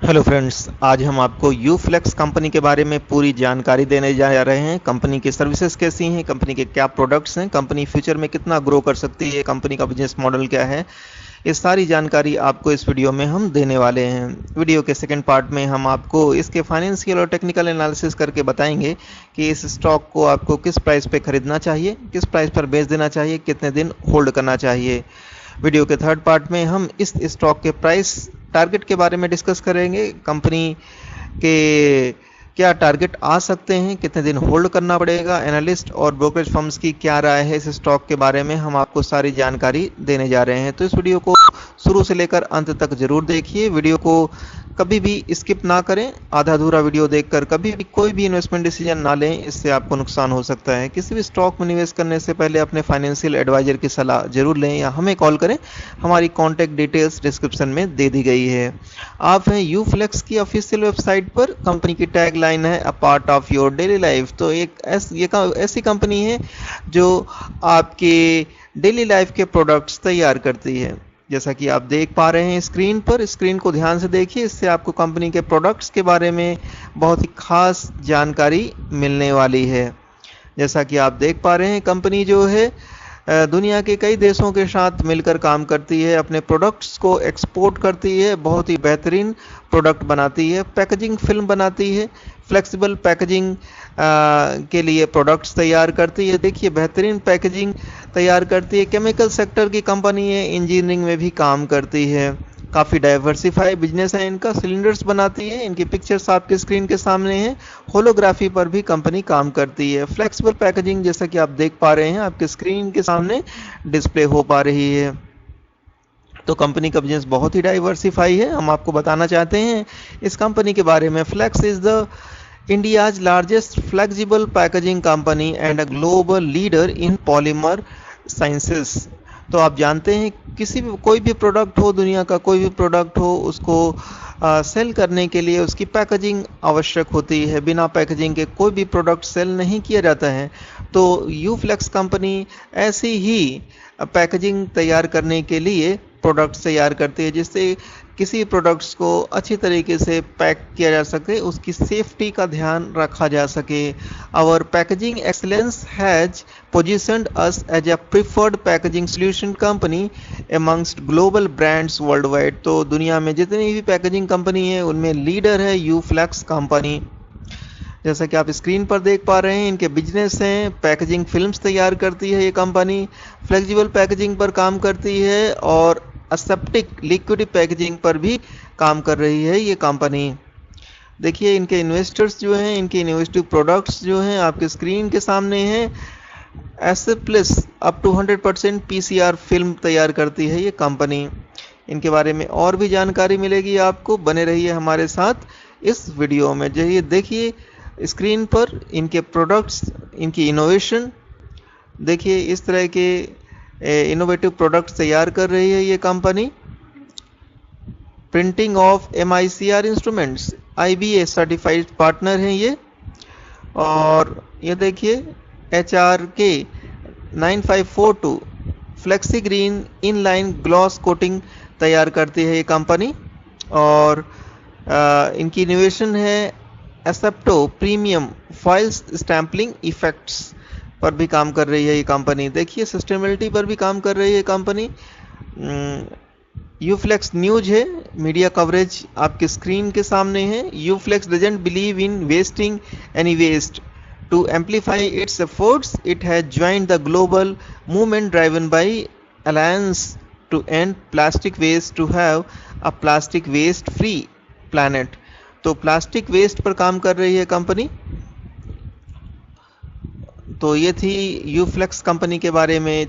Hello friends, आज हम आपको यूफ्लेक्स कंपनी के बारे में पूरी जानकारी देने जा रहे हैं। कंपनी की सर्विसेज कैसी हैं, कंपनी के क्या प्रोडक्ट्स हैं, कंपनी फ्यूचर में कितना ग्रो कर सकती है, कंपनी का बिजनेस मॉडल क्या है। ये सारी जानकारी आपको इस वीडियो में हम देने वाले हैं। वीडियो के सेकंड पार्ट में हम आपको इसके फाइनेंशियल और टेक्निकल एनालिसिस करके बताएंगे कि इस स्टॉक को आपको किस प्राइस पे खरीदना चाहिए, किस प्राइस पर बेच देना चाहिए, कितने दिन होल्ड करना चाहिए। वीडियो के थर्ड पार्ट में हम इस स्टॉक के प्राइस टारगेट के बारे में डिस्कस करेंगे। कंपनी के क्या टारगेट आ सकते हैं, कितने दिन होल्ड करना पड़ेगा, एनालिस्ट और ब्रोकरेज फर्म्स की क्या राय है इस स्टॉक के बारे में, हम आपको सारी जानकारी देने जा रहे हैं। तो इस वीडियो को शुरू से लेकर अंत तक जरूर देखिए। वीडियो को कभी भी स्किप ना करें। आधा अधूरा वीडियो देखकर कभी भी कोई भी इन्वेस्टमेंट डिसीजन ना लें, इससे आपको नुकसान हो सकता है। किसी भी स्टॉक में निवेश करने से पहले अपने फाइनेंशियल एडवाइजर की सलाह जरूर लें या हमें कॉल करें। हमारी कॉन्टैक्ट डिटेल्स डिस्क्रिप्शन में दे दी गई है। आप हैं यूफ्लेक्स की ऑफिशियल वेबसाइट पर। कंपनी की टैगलाइन है a part of your daily life. तो ऐसी कंपनी है जो आपके डेली लाइफ के प्रोडक्ट्स तैयार करती है। जैसा कि आप देख पा रहे हैं स्क्रीन पर, स्क्रीन को ध्यान से देखिए, इससे आपको कंपनी के प्रोडक्ट्स के बारे में बहुत ही खास जानकारी मिलने वाली है। जैसा कि आप देख पा रहे हैं, कंपनी जो है दुनिया के कई देशों के साथ मिलकर काम करती है, अपने प्रोडक्ट्स को एक्सपोर्ट करती है, बहुत ही बेहतरीन प्रोडक्ट बनाती है, पैकेजिंग फिल्म बनाती है, फ्लेक्सिबल पैकेजिंग के लिए प्रोडक्ट्स तैयार करती है। देखिए, बेहतरीन पैकेजिंग तैयार करती है। केमिकल सेक्टर की कंपनी है, इंजीनियरिंग में भी काम करती है। काफ़ी डाइवर्सिफाई बिजनेस है इनका। सिलेंडर्स बनाती है, इनकी पिक्चर्स आपके स्क्रीन के सामने हैं। होलोग्राफी पर भी कंपनी काम करती है। फ्लेक्सिबल पैकेजिंग जैसा कि आप देख पा रहे हैं, आपके स्क्रीन के सामने डिस्प्ले हो पा रही है। तो कंपनी का बिजनेस बहुत ही डाइवर्सिफाई है। हम आपको बताना चाहते हैं इस कंपनी के बारे में। Flex is the India's largest flexible packaging company and a global leader in polymer sciences. तो आप जानते हैं, कोई भी प्रोडक्ट हो, दुनिया का कोई भी प्रोडक्ट हो, उसको सेल करने के लिए उसकी पैकेजिंग आवश्यक होती है। बिना पैकेजिंग के कोई भी प्रोडक्ट सेल नहीं किया जाता है। तो यूफ्लेक्स कंपनी ऐसी ही पैकेजिंग तैयार करने के लिए प्रोडक्ट्स तैयार करती है, जिससे किसी प्रोडक्ट्स को अच्छी तरीके से पैक किया जा सके, उसकी सेफ्टी का ध्यान रखा जा सके। Our packaging excellence has positioned us as a preferred packaging solution company amongst global brands worldwide. तो दुनिया में जितनी भी पैकेजिंग कंपनी है उनमें लीडर है यूफ्लेक्स कंपनी। जैसा कि आप स्क्रीन पर देख पा रहे हैं, इनके बिजनेस हैं, पैकेजिंग फिल्म्स तैयार करती है ये कंपनी, फ्लेक्सिबल पैकेजिंग पर काम करती है और असेप्टिक लिक्विड पैकेजिंग पर भी काम कर रही है ये कंपनी। देखिए, इनके इन्वेस्टर्स जो हैं, इनके इनोवेटिव प्रोडक्ट्स जो हैं आपके स्क्रीन के सामने हैं। एसप्लिस अप टू 100% पीसीआर फिल्म तैयार करती है ये कंपनी। इनके बारे में और भी जानकारी मिलेगी आपको, बने रहिए हमारे साथ इस वीडियो में। जो ये देखिए स्क्रीन पर इनके प्रोडक्ट्स, इनकी इनोवेशन देखिए, इस तरह के इनोवेटिव प्रोडक्ट्स तैयार कर रही है ये company. Printing of MICR instruments, IBA certified partner हैं ये। और ये देखिए HRK 9542 flexi green inline gloss coating तैयार करती है ये कंपनी। और इनकी इनोवेशन है एसेप्टो प्रीमियम फाइल्स स्टैम्पलिंग इफेक्ट्स पर भी काम कर रही है ये कंपनी। देखिए, सस्टेनेबिलिटी पर भी काम कर रही है कंपनी। यूफ्लेक्स न्यूज है, मीडिया कवरेज आपके स्क्रीन के सामने है। UFlex doesn't believe in wasting any waste. To amplify its efforts it has joined the global movement driven by alliance to end plastic waste to have a plastic waste free planet. तो plastic waste पर काम कर रही है company. तो ये थी Uflex company के बारे में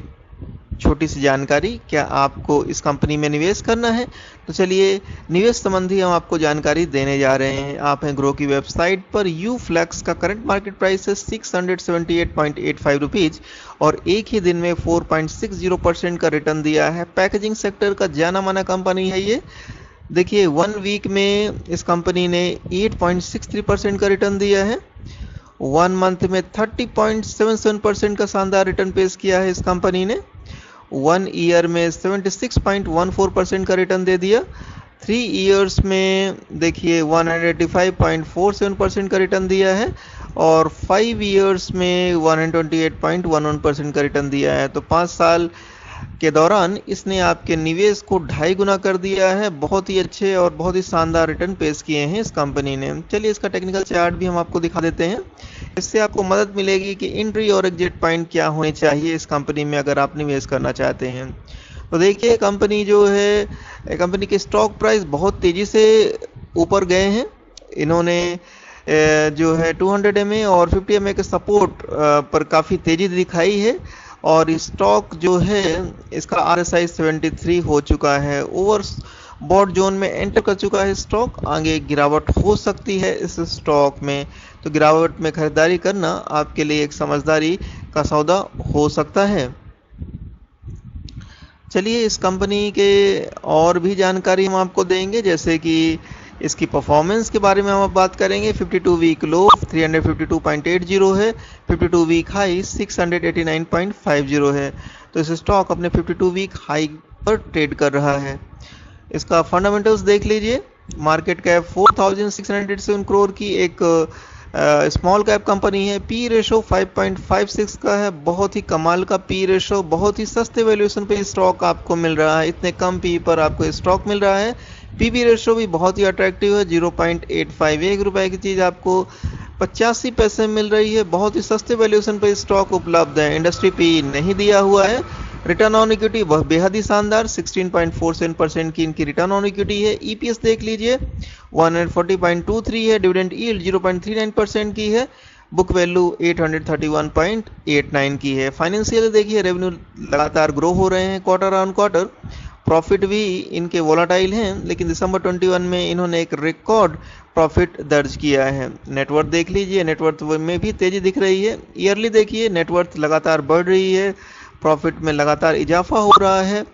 छोटी सी जानकारी। क्या आपको इस कंपनी में निवेश करना है? तो चलिए, निवेश संबंधी हम आपको जानकारी देने जा रहे हैं। आप हैं ग्रो की वेबसाइट पर। यूफ्लेक्स का करंट मार्केट प्राइस है 678.85 रुपीज़ और एक ही दिन में 4.60% का रिटर्न दिया है। पैकेजिंग सेक्टर का जाना माना कंपनी है ये। देखिए, 1 वीक में इस कंपनी ने 8.63% का रिटर्न दिया है। 1 मंथ में 30.77% का शानदार रिटर्न पेश किया है इस कंपनी ने। 1 ईयर में 76.14% का रिटर्न दे दिया। 3 इयर्स में देखिए 185.47% का रिटर्न दिया है और 5 इयर्स में 128.11% का रिटर्न दिया है। तो 5 साल के दौरान इसने आपके निवेश को 2.5 गुना कर दिया है। बहुत ही अच्छे और बहुत ही शानदार रिटर्न पेश किए हैं इस कंपनी ने। चलिए इसका टेक्निकल चार्ट भी हम आपको दिखा देते हैं, इससे आपको मदद मिलेगी कि एंट्री और एग्जिट पॉइंट क्या होने चाहिए इस कंपनी में अगर आप निवेश करना चाहते हैं। तो देखिए कंपनी जो है, कंपनी के स्टॉक प्राइस बहुत तेजी से ऊपर गए हैं। इन्होंने जो है 200 MA और 50 MA के सपोर्ट पर काफ़ी तेजी दिखाई है और स्टॉक जो है इसका RSI 73 हो चुका है। ओवर बॉट जोन में एंटर कर चुका है स्टॉक। आगे गिरावट हो सकती है इस स्टॉक में, तो गिरावट में खरीदारी करना आपके लिए एक समझदारी का सौदा हो सकता है। चलिए इस कंपनी के और भी जानकारी हम आपको देंगे, जैसे कि इसकी परफॉर्मेंस के बारे में हम बात करेंगे। 52 वीक लो 352.80 है, 52 वीक हाई 689.50 है। तो इस स्टॉक अपने 52 वीक हाई पर ट्रेड कर रहा है। इसका फंडामेंटल्स देख लीजिए। मार्केट कैप 4607 करोड़ की एक स्मॉल कैप कंपनी है। पी रेशो 5.56 का है, बहुत ही कमाल का पी रेशो। बहुत ही सस्ते वैल्यूएशन पे स्टॉक आपको मिल रहा है, इतने कम पी पर आपको स्टॉक मिल रहा है। पीबी रेशो भी बहुत ही अट्रैक्टिव है, 0.85। 1 रुपए की चीज़ आपको 85 पैसे मिल रही है। बहुत ही सस्ते वैल्यूएशन पर स्टॉक उपलब्ध है, इंडस्ट्री पी नहीं दिया हुआ है। रिटर्न ऑन इक्विटी वह बेहद ही शानदार 16.47% की इनकी रिटर्न ऑन इक्विटी है। ईपीएस देख लीजिए 140.23 है। डिविडेंड यील्ड 0.39% की है। बुक वैल्यू 831.89 की है। फाइनेंशियल देखिए, रेवेन्यू लगातार ग्रो हो रहे हैं क्वार्टर ऑन क्वार्टर। प्रॉफिट भी इनके वोलाटाइल हैं, लेकिन दिसंबर 21 में इन्होंने एक रिकॉर्ड प्रॉफिट दर्ज किया है। नेटवर्थ देख लीजिए, नेटवर्थ में भी तेजी दिख रही है। ईयरली देखिए, नेटवर्थ लगातार बढ़ रही है, प्रॉफिट में लगातार इजाफा हो रहा है,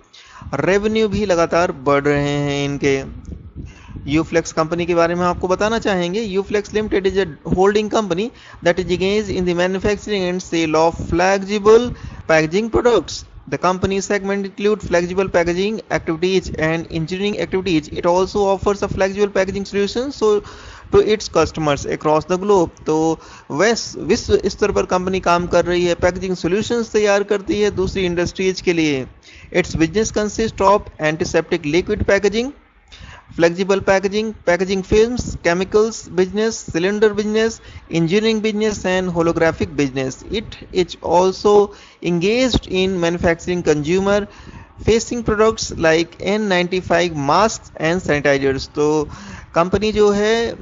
रेवेन्यू भी लगातार बढ़ रहे हैं इनके। यूफ्लेक्स कंपनी के बारे में आपको बताना चाहेंगे। Uflex limited is a holding company that is engaged in the manufacturing and sale of flexible packaging products. The company segment include flexible packaging activities and engineering activities. It also offers a flexible packaging solution to its customers across the globe. तो विश्व स्तर पर company काम कर रही है, packaging solutions तैयार करती है दूसरी इंडस्ट्रीज के लिए। Its business consists of antiseptic liquid packaging, flexible packaging, packaging films, chemicals business, cylinder business, engineering business and holographic business. It is also engaged in manufacturing consumer facing products like N95 masks and sanitizers. तो company जो है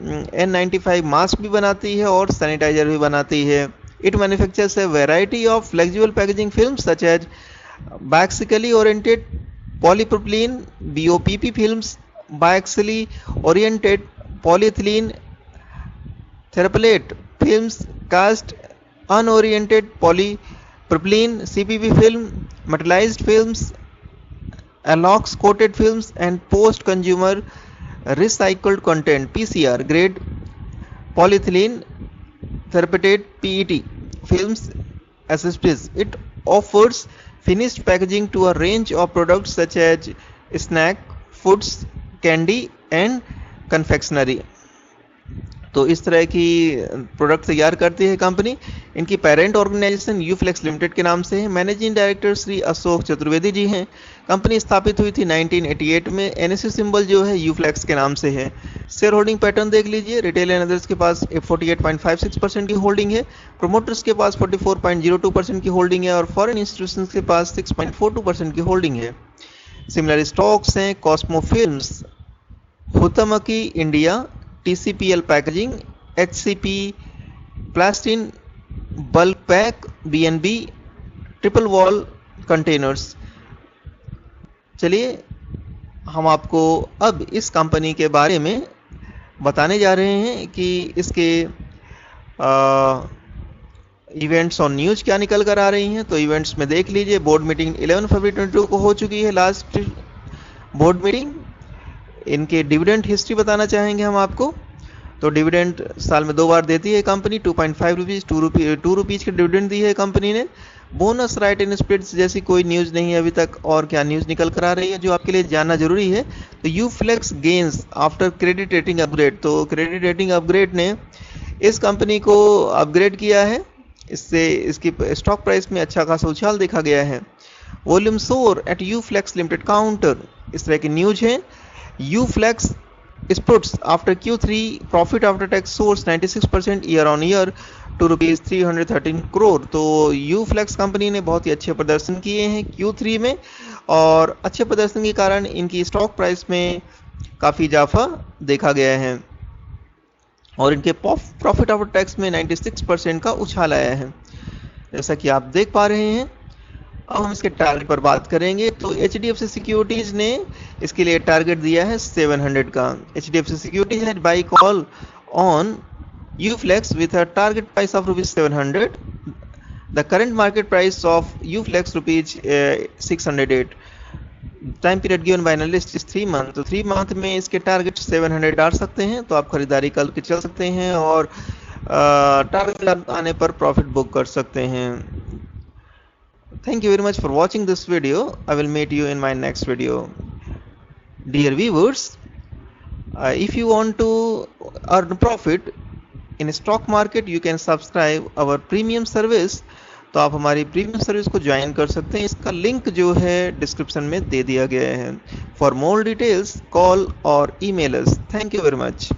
N95 mask भी बनाती है और sanitiser भी बनाती है। It manufactures a variety of flexible packaging films such as biaxially oriented polypropylene BOPP films, biaxially oriented polyethylene therapelate films, cast unoriented polypropylene CPP film, metallized films, alox coated films and post consumer recycled content PCR grade polyethylene therapeutic PET films accessories. It offers finished packaging to a range of products such as snack foods, candy and confectionery. तो इस तरह की product तैयार करती है company. इनकी parent organisation Uflex limited के नाम से है। मैनेजिंग डायरेक्टर श्री अशोक चतुर्वेदी जी हैं। कंपनी स्थापित हुई थी 1988 में। एनएससी सिंबल जो है यूफ्लेक्स के नाम से है। शेयर होल्डिंग पैटर्न देख लीजिए। रिटेल एंड अदर्स के पास 48.56% की होल्डिंग है। प्रोमोटर्स के पास 44.02% की होल्डिंग है और फॉरेन इंस्टीट्यूशंस के पास 6.42% की होल्डिंग है। सिमिलर स्टॉक्स हैं Cosmo films, Huhtamaki India, TCPL packaging, HCP Plastene, bulk pack, BNB, triple wall containers. चलिए हम आपको अब इस कंपनी के बारे में बताने जा रहे हैं कि इसके इवेंट्स और न्यूज़ क्या निकल कर आ रही हैं। तो इवेंट्स में देख लीजिए, बोर्ड मीटिंग 11 फरवरी 2022 को हो चुकी है, लास्ट बोर्ड मीटिंग। इनके डिविडेंड हिस्ट्री बताना चाहेंगे हम आपको। तो डिविडेंड साल में 2 बार देती है कंपनी, 2.5 रुपीज़, 2 रुपीज़ के डिविडेंड दी है कंपनी ने। बोनस राइट इन स्प्लिट्स जैसी कोई न्यूज़ नहीं है अभी तक। और क्या न्यूज़ निकल कर आ रही है जो आपके लिए जानना जरूरी है, तो Uflex gains after credit rating upgrade. तो क्रेडिट रेटिंग अपग्रेड ने इस कंपनी को अपग्रेड किया है, इससे इसकी स्टॉक प्राइस में अच्छा खासा उछाल देखा गया है। वॉल्यूम सोर एट यूफ्लेक्स लिमिटेड काउंटर, इस तरह की न्यूज है। Uflex spurts after Q3 profit after tax soars 96% year on year to rupees 313 crore. तो यूफ्लेक्स कंपनी ने बहुत ही अच्छे प्रदर्शन किए हैं Q3 में, और अच्छे प्रदर्शन के कारण इनकी स्टॉक प्राइस में काफ़ी इजाफा देखा गया है, और इनके प्रॉफिट आफ्टर टैक्स में 96% का उछाल आया है, जैसा कि आप देख पा रहे हैं। अब हम इसके टारगेट पर बात करेंगे। तो HDFC सिक्योरिटीज ने इसके लिए टारगेट दिया है 700 का। HDFC securities had by call on Uflex with a target price of ₹700। The current market price of Uflex ₹608। Time period given by analyst is 3 month. तो 3 मंथ में इसके टारगेट 700 डाल सकते हैं, तो आप खरीदारी करके चल सकते हैं और टारगेट आने पर प्रॉफिट बुक कर सकते हैं। Thank you very much for watching this video. I will meet you in my next video. Dear viewers, if you want to earn profit in stock market, you can subscribe our premium service. तो आप हमारी premium service को join कर सकते हैं, इसका link जो है डिस्क्रिप्शन में दे दिया गया है। फॉर मोर डिटेल्स कॉल और email us. Thank you very much.